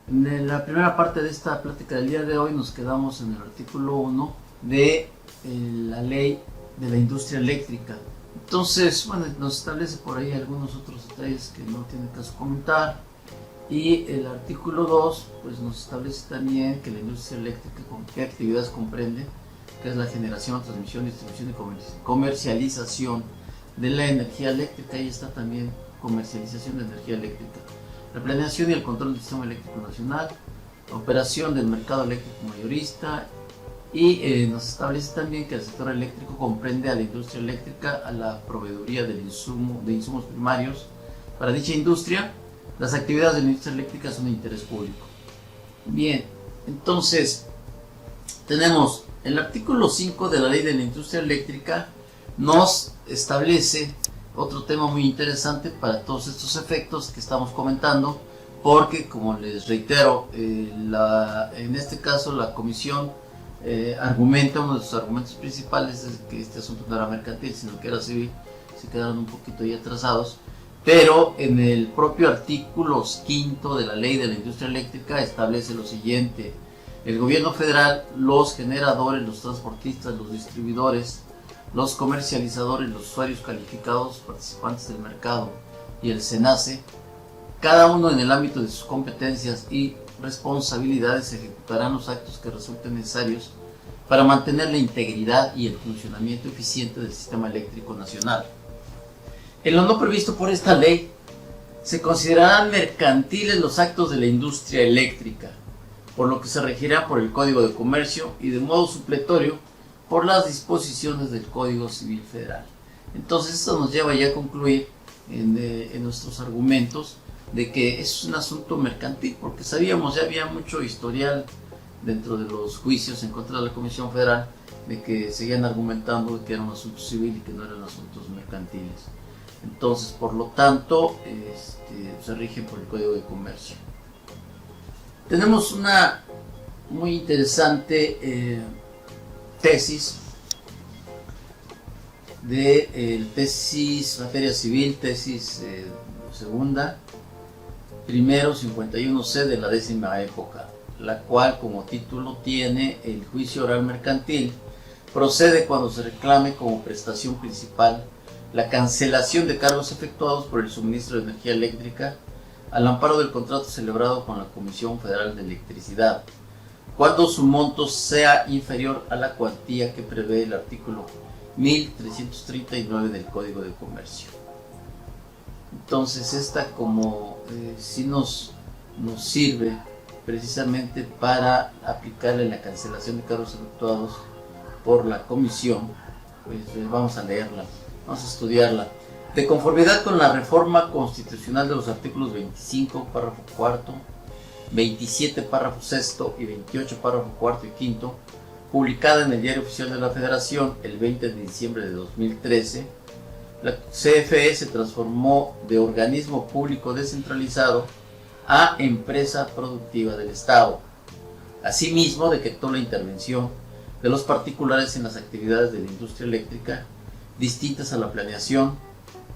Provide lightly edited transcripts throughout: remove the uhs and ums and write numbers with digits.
la primera parte de esta plática del día de hoy nos quedamos en el artículo 1 de la ley de la industria eléctrica. Entonces, bueno, nos establece por ahí algunos otros detalles que no tiene caso comentar. Y el artículo 2 pues nos establece también que la industria eléctrica con qué actividades comprende, que es la generación, transmisión, distribución y comercialización de la energía eléctrica. Ahí está también comercialización de energía eléctrica, la planeación y el control del sistema eléctrico nacional, la operación del mercado eléctrico mayorista, y nos establece también que el sector eléctrico comprende a la industria eléctrica, a la proveeduría de insumos primarios para dicha industria. Las actividades de la industria eléctrica son de interés público. Bien, entonces tenemos el artículo 5 de la ley de la industria eléctrica. Nos establece otro tema muy interesante para todos estos efectos que estamos comentando, porque como les reitero, en este caso la comisión argumenta, uno de sus argumentos principales es que este asunto no era mercantil sino que era civil. Se quedaron un poquito ahí atrasados, pero en el propio artículo 5 de la ley de la industria eléctrica establece lo siguiente: el gobierno federal, los generadores, los transportistas, los distribuidores, los comercializadores, los usuarios calificados, participantes del mercado y el SENACE, cada uno en el ámbito de sus competencias y responsabilidades, ejecutarán los actos que resulten necesarios para mantener la integridad y el funcionamiento eficiente del sistema eléctrico nacional. En lo no previsto por esta ley, se considerarán mercantiles los actos de la industria eléctrica, por lo que se regirá por el Código de Comercio y de modo supletorio por las disposiciones del Código Civil Federal. Entonces esto nos lleva ya a concluir en nuestros argumentos de que es un asunto mercantil, porque sabíamos, ya había mucho historial dentro de los juicios en contra de la Comisión Federal de que seguían argumentando que era un asunto civil y que no eran asuntos mercantiles. Entonces, por lo tanto, se rigen por el Código de Comercio. Tenemos una muy interesante tesis de tesis materia civil, tesis segunda, primero 51C de la 10ª época, la cual como título tiene: el juicio oral mercantil procede cuando se reclame como prestación principal la cancelación de cargos efectuados por el suministro de energía eléctrica al amparo del contrato celebrado con la Comisión Federal de Electricidad, cuando su monto sea inferior a la cuantía que prevé el artículo 1339 del Código de Comercio. Entonces esta como sí nos sirve precisamente para aplicarle la cancelación de cargos efectuados por la comisión. Pues vamos a leerla, vamos a estudiarla. De conformidad con la reforma constitucional de los artículos 25, párrafo cuarto, 27, párrafo sexto y 28, párrafo cuarto y quinto, publicada en el Diario Oficial de la Federación el 20 de diciembre de 2013, la CFE se transformó de organismo público descentralizado a empresa productiva del Estado. Asimismo, decretó la intervención de los particulares en las actividades de la industria eléctrica distintas a la planeación,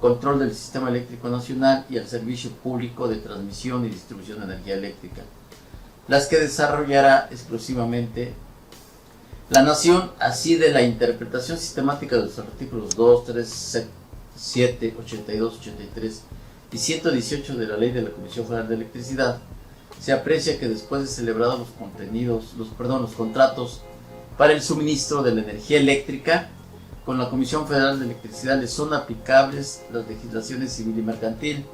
control del sistema eléctrico nacional y al servicio público de transmisión y distribución de energía eléctrica, las que desarrollará exclusivamente la Nación, así de la interpretación sistemática de los artículos 2, 3, 7, 82, 83 y 118 de la Ley de la Comisión Federal de Electricidad. Se aprecia que después de celebrados los contratos para el suministro de la energía eléctrica con la Comisión Federal de Electricidad, les son aplicables las legislaciones civil y mercantil.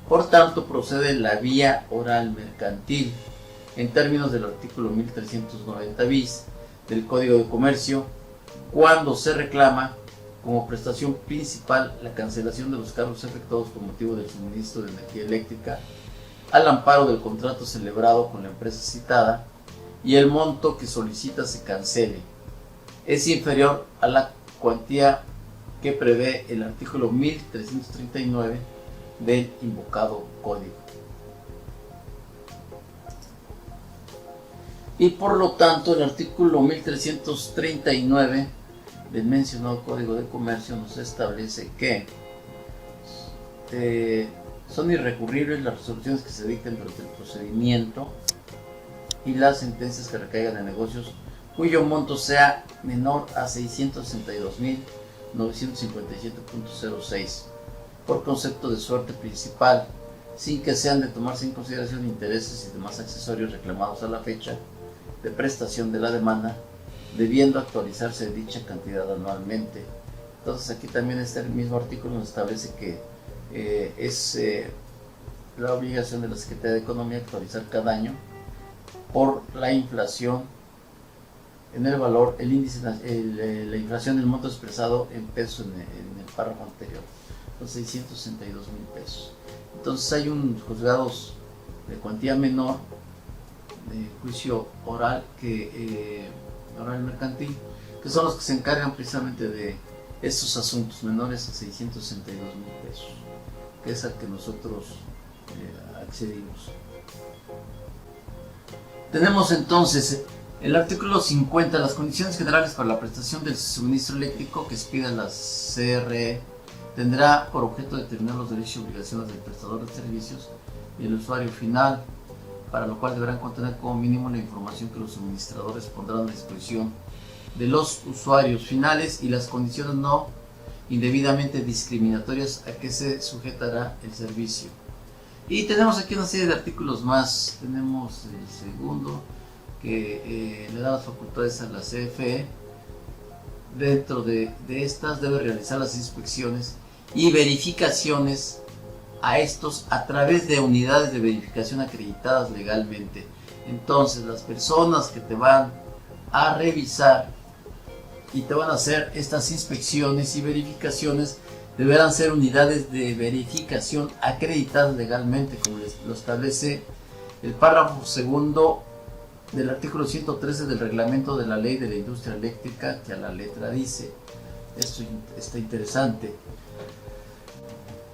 Por tanto, procede la vía oral mercantil en términos del artículo 1390 bis del Código de Comercio, cuando se reclama como prestación principal la cancelación de los cargos efectuados con motivo del suministro de energía eléctrica al amparo del contrato celebrado con la empresa citada, y el monto que solicita se cancele es inferior a la cuantía que prevé el artículo 1339 del invocado código. Y por lo tanto, el artículo 1339 del mencionado Código de Comercio nos establece que Son irrecurribles las resoluciones que se dicten durante el procedimiento y las sentencias que recaigan en negocios cuyo monto sea menor a 662.957.06 por concepto de suerte principal, sin que sean de tomarse en consideración intereses y demás accesorios reclamados a la fecha de prestación de la demanda, debiendo actualizarse dicha cantidad anualmente. Entonces aquí también está el mismo artículo, nos establece que es la obligación de la Secretaría de Economía actualizar cada año por la inflación en el valor, el índice, la inflación del monto expresado en pesos en el párrafo anterior, los 662,000 pesos. Entonces hay un juzgados de cuantía menor, de juicio oral, oral mercantil, que son los que se encargan precisamente de estos asuntos menores a 662,000 pesos, que es al que nosotros accedimos. Tenemos entonces el artículo 50, las condiciones generales para la prestación del suministro eléctrico que expida la CRE tendrá por objeto determinar los derechos y obligaciones del prestador de servicios y el usuario final, para lo cual deberán contener como mínimo la información que los suministradores pondrán a disposición de los usuarios finales y las condiciones no indebidamente discriminatorias a que se sujetará el servicio. Y tenemos aquí una serie de artículos más. Tenemos el segundo, que le da las facultades a la CFE. Dentro de estas debe realizar las inspecciones y verificaciones a estos a través de unidades de verificación acreditadas legalmente. Entonces las personas que te van a revisar y te van a hacer estas inspecciones y verificaciones deberán ser unidades de verificación acreditadas legalmente, como lo establece el párrafo segundo del artículo 113 del reglamento de la ley de la industria eléctrica, que a la letra dice. Esto está interesante.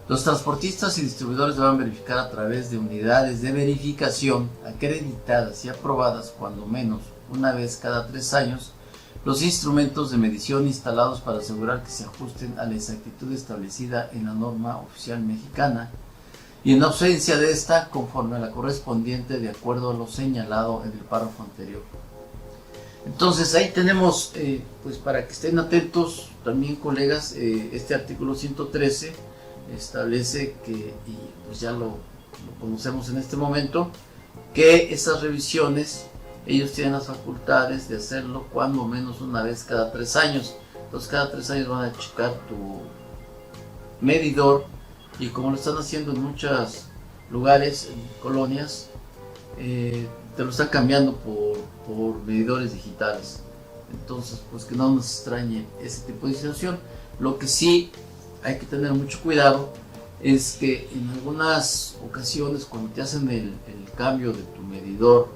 Los transportistas y distribuidores deberán verificar a través de unidades de verificación acreditadas y aprobadas cuando menos una vez cada 3 años los instrumentos de medición instalados para asegurar que se ajusten a la exactitud establecida en la norma oficial mexicana y en ausencia de esta conforme a la correspondiente de acuerdo a lo señalado en el párrafo anterior. Entonces ahí tenemos, pues para que estén atentos también, colegas, este artículo 113 establece que, y pues ya lo conocemos en este momento, que esas revisiones ellos tienen las facultades de hacerlo cuando menos una vez cada 3 años. Entonces cada 3 años van a checar tu medidor, y como lo están haciendo en muchos lugares, en colonias, te lo están cambiando por medidores digitales. Entonces pues que no nos extrañe ese tipo de situación. Lo que sí hay que tener mucho cuidado es que en algunas ocasiones cuando te hacen el cambio de tu medidor,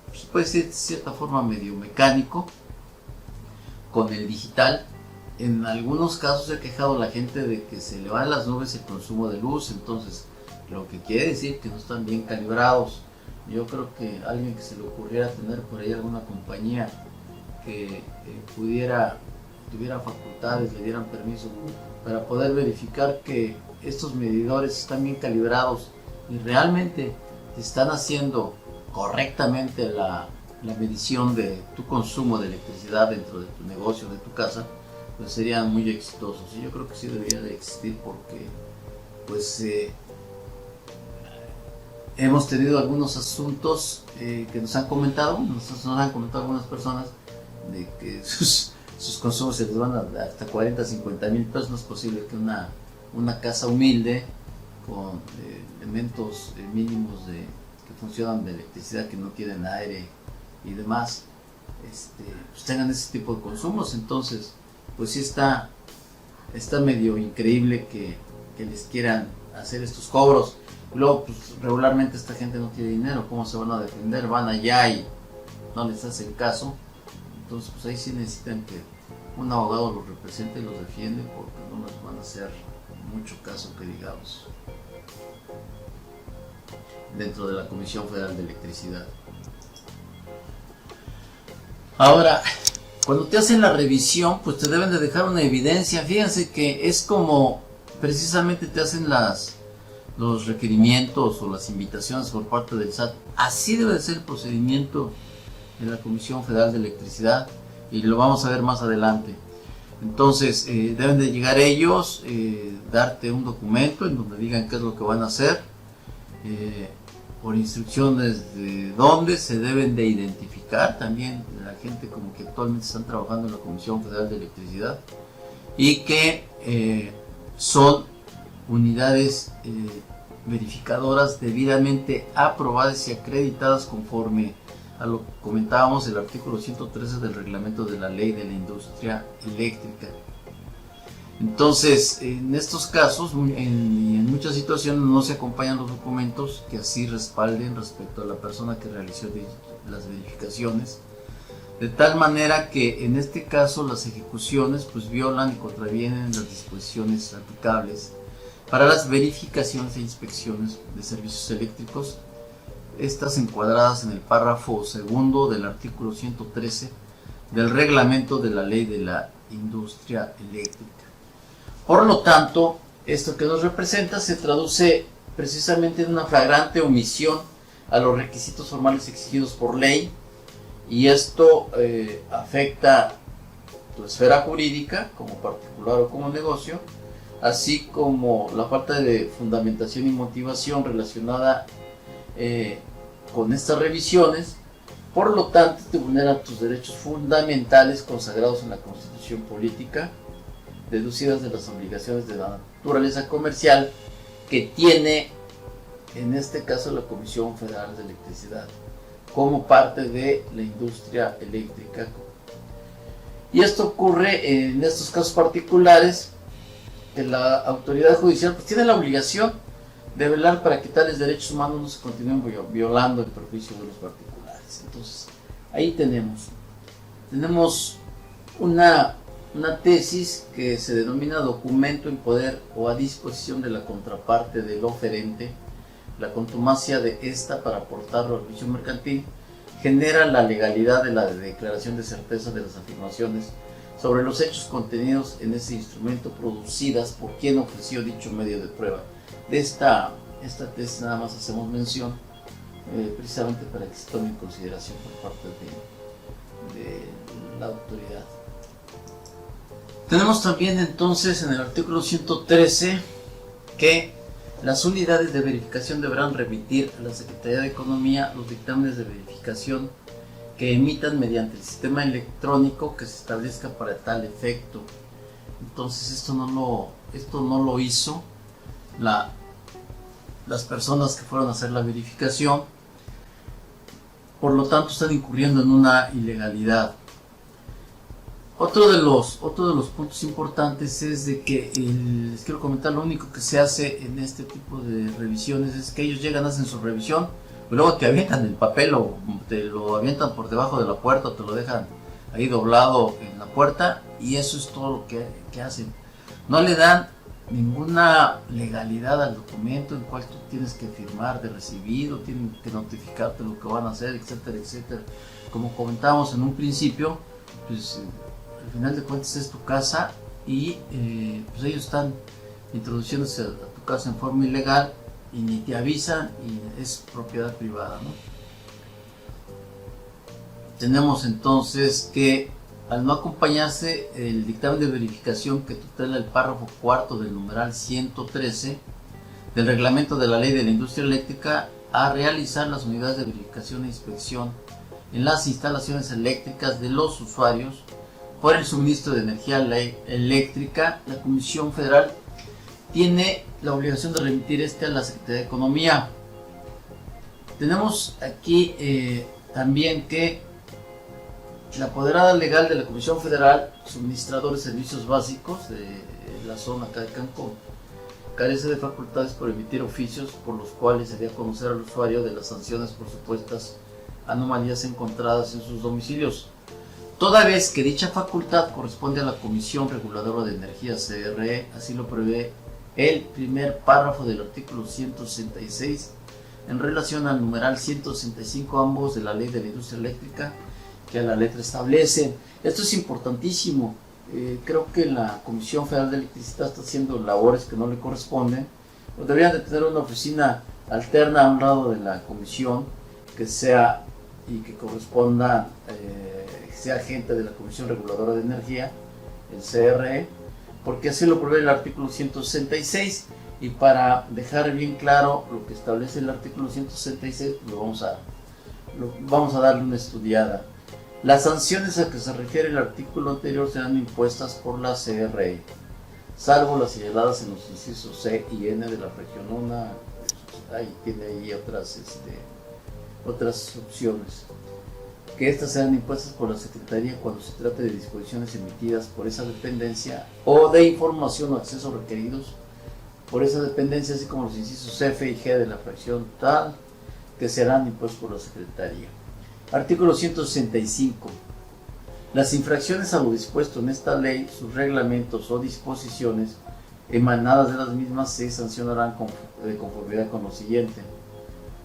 pues puede ser de cierta forma medio mecánico con el digital. En algunos casos se ha quejado la gente de que se le va a las nubes el consumo de luz, entonces lo que quiere decir que no están bien calibrados. Yo creo que alguien que se le ocurriera tener por ahí alguna compañía que tuviera facultades, le dieran permiso para poder verificar que estos medidores están bien calibrados y realmente están haciendo correctamente la medición de tu consumo de electricidad dentro de tu negocio, de tu casa, pues serían muy exitosos. Y yo creo que sí debería de existir, porque pues hemos tenido algunos asuntos que nos han comentado algunas personas de que sus consumos se les van hasta 40, 50 mil pesos. No es posible que una casa humilde con elementos mínimos que funcionan de electricidad, que no tienen aire y demás, pues tengan ese tipo de consumos. Entonces pues sí está medio increíble que les quieran hacer estos cobros. Y luego pues regularmente esta gente no tiene dinero, ¿cómo se van a defender? Van allá y no les hacen caso. Entonces pues ahí sí necesitan que un abogado los represente y los defiende, porque no les van a hacer mucho caso, que digamos, dentro de la Comisión Federal de Electricidad. Ahora, cuando te hacen la revisión, pues te deben de dejar una evidencia. Fíjense que es como precisamente te hacen las los requerimientos o las invitaciones por parte del SAT. Así debe de ser el procedimiento de la Comisión Federal de Electricidad, y lo vamos a ver más adelante. Entonces deben de llegar ellos, darte un documento en donde digan qué es lo que van a hacer, por instrucciones de dónde se deben de identificar también la gente como que actualmente están trabajando en la Comisión Federal de Electricidad, y que son unidades verificadoras debidamente aprobadas y acreditadas conforme a lo que comentábamos el artículo 113 del reglamento de la ley de la industria eléctrica. Entonces, en estos casos y en muchas situaciones no se acompañan los documentos que así respalden respecto a la persona que realizó las verificaciones, de tal manera que en este caso las ejecuciones pues violan y contravienen las disposiciones aplicables para las verificaciones e inspecciones de servicios eléctricos, estas encuadradas en el párrafo segundo del artículo 113 del reglamento de la ley de la industria eléctrica. Por lo tanto, esto que nos representa se traduce precisamente en una flagrante omisión a los requisitos formales exigidos por ley, y esto afecta tu esfera jurídica como particular o como negocio, así como la falta de fundamentación y motivación relacionada con estas revisiones. Por lo tanto, te vulneran tus derechos fundamentales consagrados en la Constitución Política, deducidas de las obligaciones de la naturaleza comercial que tiene, en este caso, la Comisión Federal de Electricidad como parte de la industria eléctrica. Y esto ocurre en estos casos particulares, que la autoridad judicial pues tiene la obligación de velar para que tales derechos humanos no se continúen violando en perjuicio de los particulares. Entonces, ahí tenemos una tesis que se denomina documento en poder o a disposición de la contraparte del oferente. La contumacia de esta para aportarlo al juicio mercantil genera la legalidad de la declaración de certeza de las afirmaciones sobre los hechos contenidos en ese instrumento, producidas por quien ofreció dicho medio de prueba. De esta tesis nada más hacemos mención, precisamente para que se tome en consideración por parte de la autoridad. Tenemos también entonces en el artículo 113 que las unidades de verificación deberán remitir a la Secretaría de Economía los dictámenes de verificación que emitan mediante el sistema electrónico que se establezca para tal efecto. Entonces esto no lo hizo las personas que fueron a hacer la verificación, por lo tanto están incurriendo en una ilegalidad. Otro de los puntos importantes es de que les quiero comentar, lo único que se hace en este tipo de revisiones es que ellos llegan, hacen su revisión, y luego te avientan el papel o te lo avientan por debajo de la puerta o te lo dejan ahí doblado en la puerta, y eso es todo lo que hacen. No le dan ninguna legalidad al documento en el cual tú tienes que firmar de recibido, tienen que notificarte lo que van a hacer, etcétera, etcétera. Como comentábamos en un principio, pues al final de cuentas es tu casa y pues ellos están introduciéndose a tu casa en forma ilegal y ni te avisan, y es propiedad privada, ¿no? Tenemos entonces que al no acompañarse el dictamen de verificación que tutela el párrafo cuarto del numeral 113 del reglamento de la ley de la industria eléctrica, a realizar las unidades de verificación e inspección en las instalaciones eléctricas de los usuarios por el suministro de energía eléctrica, la Comisión Federal tiene la obligación de remitir a la Secretaría de Economía. Tenemos aquí también que la apoderada legal de la Comisión Federal, suministrador de servicios básicos de la zona acá de Cancún, carece de facultades por emitir oficios por los cuales se dé a conocer al usuario de las sanciones por supuestas anomalías encontradas en sus domicilios, toda vez que dicha facultad corresponde a la Comisión Reguladora de Energía, CRE. Así lo prevé el primer párrafo del artículo 166 en relación al numeral 165 ambos de la ley de la industria eléctrica, que a la letra establece. Esto es importantísimo. Creo que la Comisión Federal de Electricidad está haciendo labores que no le corresponden, deberían de tener una oficina alterna a un lado de la comisión que sea y que corresponda, sea agente de la Comisión Reguladora de Energía, el CRE, porque así lo prevé el artículo 166. Y para dejar bien claro lo que establece el artículo 166, vamos a darle una estudiada. Las sanciones a que se refiere el artículo anterior serán impuestas por la CRE, salvo las señaladas en los incisos C y N de la región 1. Ahí tiene ahí otras opciones. Que estas sean impuestas por la Secretaría cuando se trate de disposiciones emitidas por esa dependencia o de información o accesos requeridos por esa dependencia, así como los incisos F y G de la fracción tal, que serán impuestos por la Secretaría. Artículo 165. Las infracciones a lo dispuesto en esta ley, sus reglamentos o disposiciones emanadas de las mismas se sancionarán de conformidad con lo siguiente: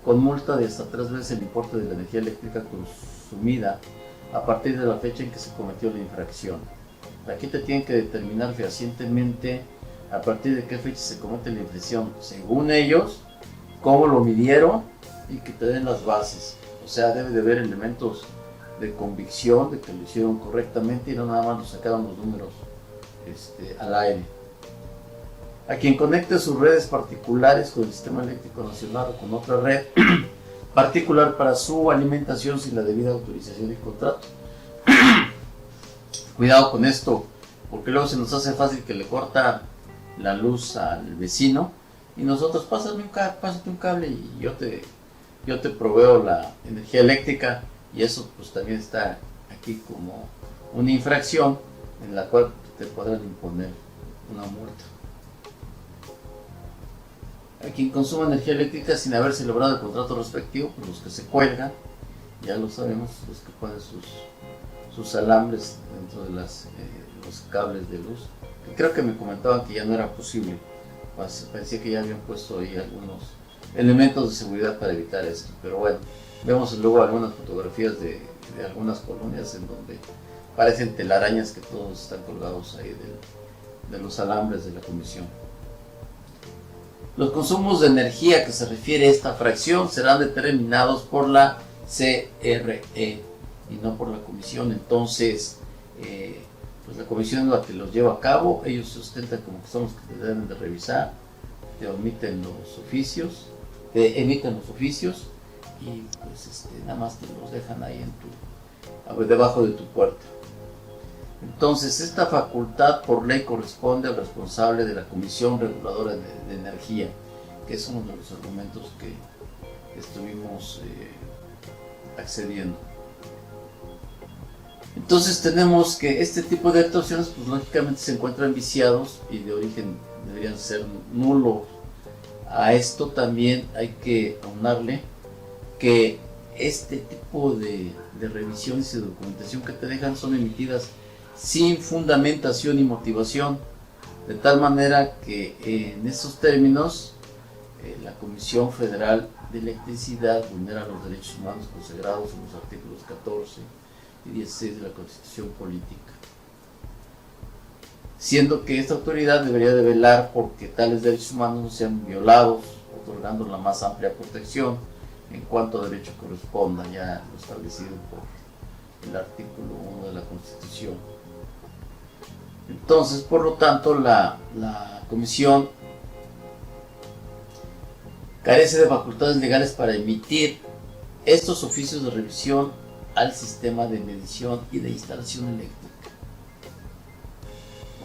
con multa de hasta 3 veces el importe de la energía eléctrica consumida a partir de la fecha en que se cometió la infracción. Aquí te tienen que determinar fehacientemente a partir de qué fecha se comete la infracción, según ellos, cómo lo midieron y que te den las bases. O sea, debe de haber elementos de convicción de que lo hicieron correctamente y no nada más nos sacaron los números al aire. A quien conecte sus redes particulares con el sistema eléctrico nacional o con otra red particular para su alimentación sin la debida autorización y contrato. Cuidado con esto, porque luego se nos hace fácil que le corta la luz al vecino y nosotros pásate un cable y yo te proveo la energía eléctrica, y eso pues también está aquí como una infracción en la cual te podrán imponer una multa. A quien consuma energía eléctrica sin haber celebrado el contrato respectivo, pues los que se cuelgan, ya lo sabemos, los que ponen sus alambres dentro de los cables de luz, que creo que me comentaban que ya no era posible. Parecía que ya habían puesto ahí algunos elementos de seguridad para evitar esto, pero bueno, vemos luego algunas fotografías de algunas colonias en donde parecen telarañas que todos están colgados ahí de los alambres de la comisión. Los consumos de energía que se refiere a esta fracción serán determinados por la CRE y no por la comisión. Entonces, pues la comisión es la que los lleva a cabo. Ellos sustentan como que son los que te deben de revisar, te emiten los oficios y pues nada más te los dejan ahí debajo de tu puerta. Entonces, esta facultad por ley corresponde al responsable de la Comisión Reguladora de Energía, que es uno de los argumentos que estuvimos accediendo. Entonces tenemos que este tipo de actuaciones pues lógicamente se encuentran viciados y de origen deberían ser nulos. A esto también hay que aunarle que este tipo de revisiones y de documentación que te dejan son emitidas sin fundamentación y motivación, de tal manera que en estos términos la Comisión Federal de Electricidad vulnera los derechos humanos consagrados en los artículos 14 y 16 de la Constitución Política, siendo que esta autoridad debería de velar porque tales derechos humanos no sean violados, otorgando la más amplia protección en cuanto a derecho corresponda, ya lo establecido por el artículo 1 de la Constitución. Entonces, por lo tanto, la Comisión carece de facultades legales para emitir estos oficios de revisión al sistema de medición y de instalación eléctrica.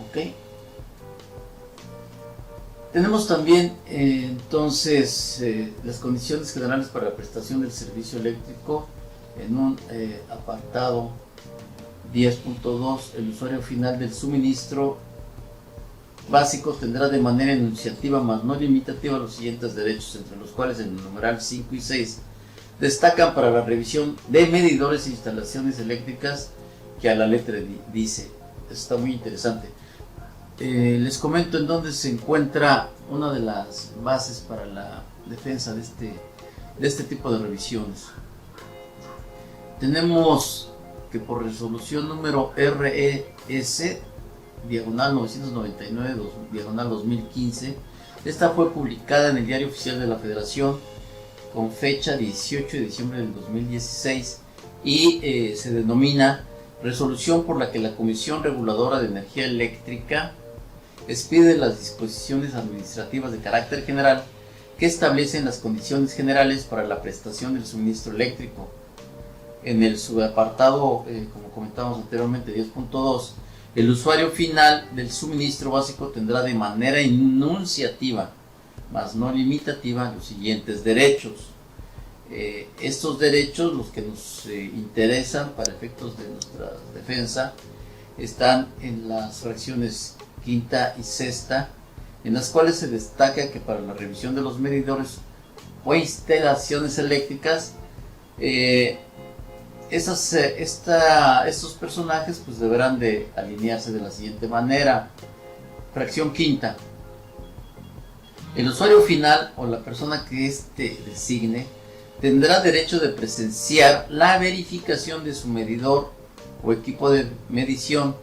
¿Ok? Tenemos también entonces las condiciones generales para la prestación del servicio eléctrico en un apartado 10.2. El usuario final del suministro básico tendrá de manera enunciativa más no limitativa los siguientes derechos, entre los cuales en el numeral 5 y 6 destacan para la revisión de medidores e instalaciones eléctricas, que a la letra dice. Esto está muy interesante. Les comento en dónde se encuentra una de las bases para la defensa de este tipo de revisiones. Tenemos que por resolución número RES diagonal 999 diagonal 2015 Esta fue publicada en el Diario Oficial de la Federación con fecha 18 de diciembre del 2016 y se denomina resolución por la que la Comisión Reguladora de Energía Eléctrica expide las disposiciones administrativas de carácter general que establecen las condiciones generales para la prestación del suministro eléctrico. En el subapartado, como comentábamos anteriormente, 10.2, el usuario final del suministro básico tendrá de manera enunciativa, mas no limitativa, los siguientes derechos. Estos derechos, los que nos interesan para efectos de nuestra defensa, están en las fracciones quinta y sexta, en las cuales se destaca que para la revisión de los medidores o instalaciones eléctricas, estos personajes pues deberán de alinearse de la siguiente manera. Fracción quinta: el usuario final o la persona que éste designe tendrá derecho de presenciar la verificación de su medidor o equipo de medición,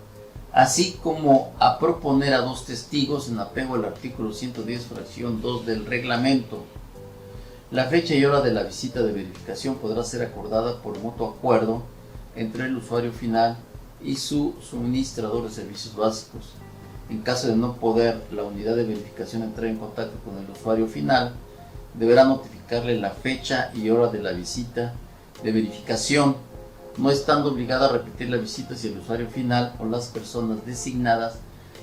así como a proponer a 2 testigos en apego al artículo 110 fracción 2 del reglamento. La fecha y hora de la visita de verificación podrá ser acordada por mutuo acuerdo entre el usuario final y su suministrador de servicios básicos. En caso de no poder la unidad de verificación entrar en contacto con el usuario final, deberá notificarle la fecha y hora de la visita de verificación, no estando obligada a repetir la visita si el usuario final o las personas designadas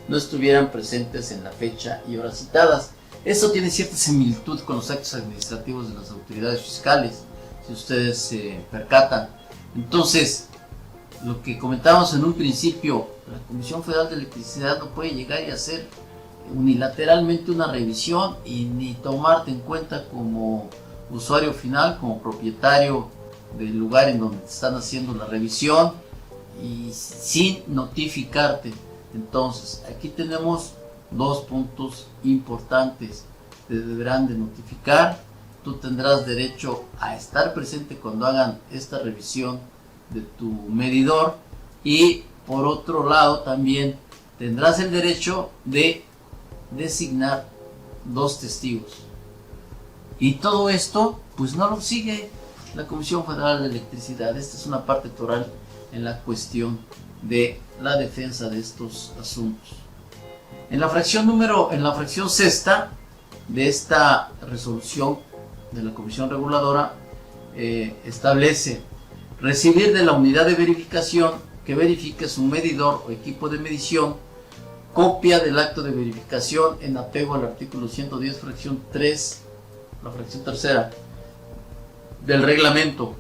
no estuvieran presentes en la fecha y hora citadas. Esto tiene cierta similitud con los actos administrativos de las autoridades fiscales, si ustedes se percatan. Entonces, lo que comentábamos en un principio, la Comisión Federal de Electricidad no puede llegar y hacer unilateralmente una revisión y ni tomarte en cuenta como usuario final, como propietario del lugar en donde te están haciendo la revisión y sin notificarte. Entonces, aquí tenemos 2 puntos importantes. Te deberán de notificar, tú tendrás derecho a estar presente cuando hagan esta revisión de tu medidor y por otro lado también tendrás el derecho de designar 2 testigos. Y todo esto pues no lo sigue la Comisión Federal de Electricidad. Esta es una parte toral en la cuestión de la defensa de estos asuntos. En la fracción sexta de esta resolución de la Comisión Reguladora establece recibir de la unidad de verificación que verifique su medidor o equipo de medición copia del acto de verificación en apego al artículo 110 fracción 3, la fracción tercera del reglamento.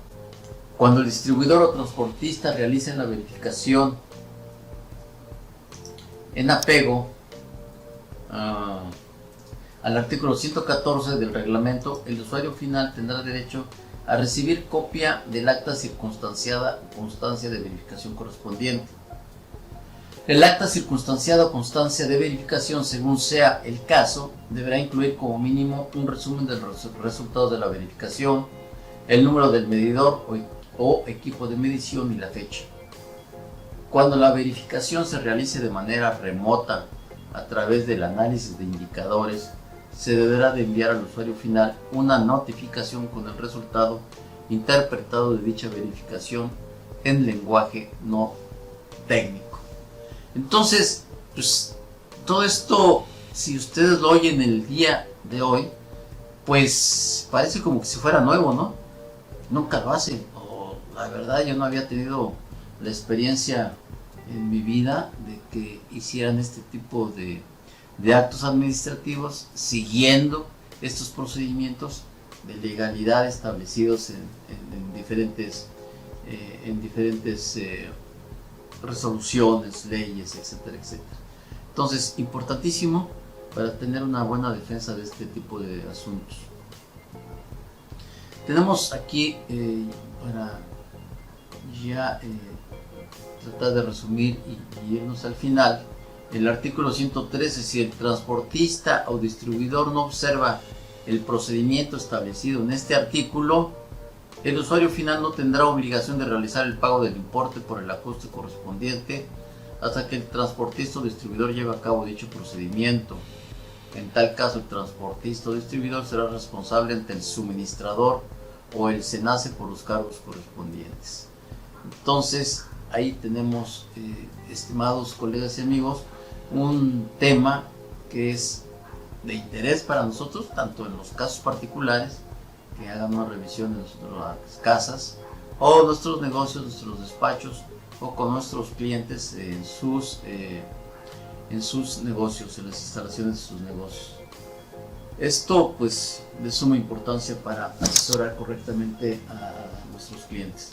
Cuando el distribuidor o transportista realicen la verificación en apego al artículo 114 del reglamento, el usuario final tendrá derecho a recibir copia del acta circunstanciada o constancia de verificación correspondiente. El acta circunstanciada o constancia de verificación, según sea el caso, deberá incluir como mínimo un resumen de los resultados de la verificación, el número del medidor o equipo de medición y la fecha. Cuando la verificación se realice de manera remota a través del análisis de indicadores, se deberá de enviar al usuario final una notificación con el resultado interpretado de dicha verificación en lenguaje no técnico. Entonces, pues todo esto, si ustedes lo oyen el día de hoy, pues parece como que si fuera nuevo, ¿no? Nunca lo hacen, o la verdad yo no había tenido la experiencia en mi vida de que hicieran este tipo de actos administrativos siguiendo estos procedimientos de legalidad establecidos en diferentes resoluciones, leyes, etcétera, etcétera. Entonces, importantísimo para tener una buena defensa de este tipo de asuntos. Tenemos aquí, para ya tratar de resumir y irnos al final, el artículo 113, si el transportista o distribuidor no observa el procedimiento establecido en este artículo, el usuario final no tendrá obligación de realizar el pago del importe por el ajuste correspondiente hasta que el transportista o distribuidor lleve a cabo dicho procedimiento. En tal caso, el transportista o distribuidor será responsable ante el suministrador o el SENACE por los cargos correspondientes. Entonces, ahí tenemos, estimados colegas y amigos, un tema que es de interés para nosotros, tanto en los casos particulares, que hagan una revisión de nuestras casas o nuestros negocios, nuestros despachos, o con nuestros clientes en sus negocios, en las instalaciones de sus negocios. Esto pues de suma importancia para asesorar correctamente a nuestros clientes.